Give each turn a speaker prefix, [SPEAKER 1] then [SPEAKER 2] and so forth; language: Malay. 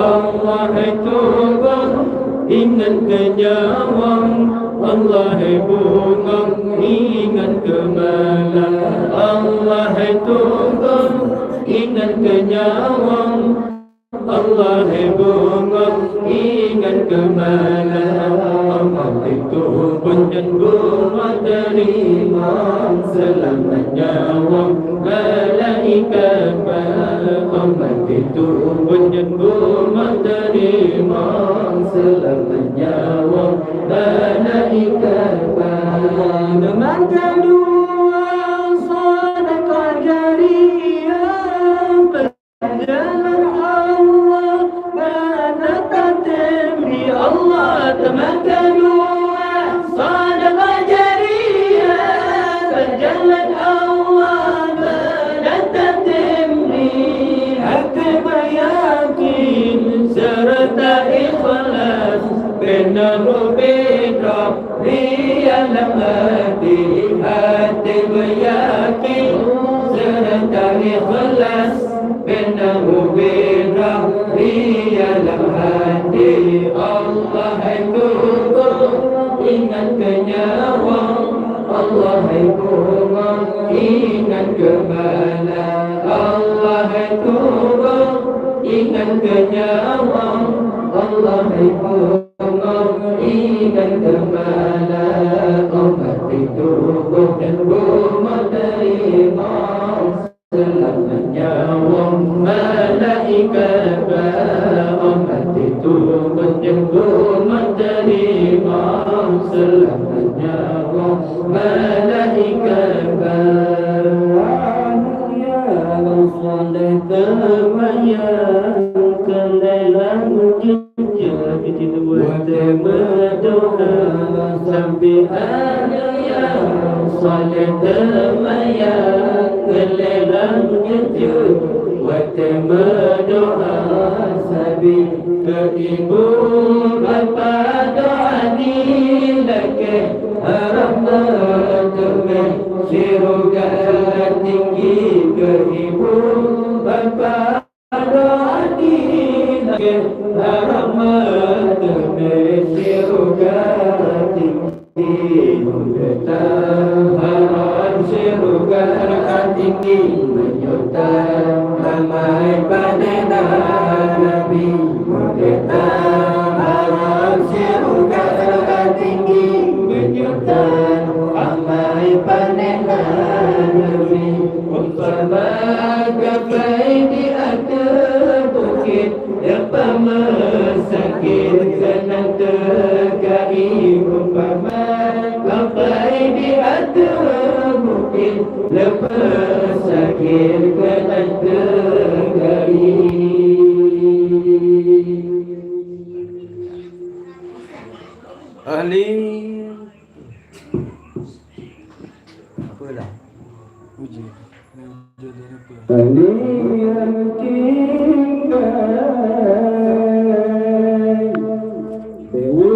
[SPEAKER 1] Allah tunggu ingat kenyawang, Allah bunga ingat kemalang. Allah tunggu ingat kenyawang, Allah bunga ingat kemalang. Allah itu penjenggu terima selamat nyawa malaikat. Allah itu penjenggu terima selamat nyawa malaikat. Dengan kedua sedekah jariyah berjalan Allah mana tatemi Allah. Dengan kedua sedekah jariyah berjalan Allah mana tatemi hati yakin serta ikhlas benar benar dalam hati. Hati yakin serta ikhlas benar benar dalam hati. Allah tunggu ingat kenyawa, Allah tunggu ingat kemalang. Allah tunggu ingat kenyawa, Allah tunggu ingat kemalang. Allah tunggu dan menerima selamat nyawa malaikat. Allah tunggu menerima selamat nyawa malaikat. Soleh termayangkan dalam jejak berdoa sampai ada yang soleh termayangkan dalam jejak berdoa sampai ke ibu bapa doa dilake rahmat surga tinggi ke ibu bapa doa dilake rahmat surga tinggi harap surga tinggi menyuta ramai panena Nabi merdeka. Harap surga tinggi menyuta ramai panena Nabi. Umpama gapai di atas bukit Umpama sakit kenang terkai. Umpama gapai di atas bukit lepas sakit kenang terkai.
[SPEAKER 2] Ahli apalah uji dia apa
[SPEAKER 1] ahli yang tinggal dewa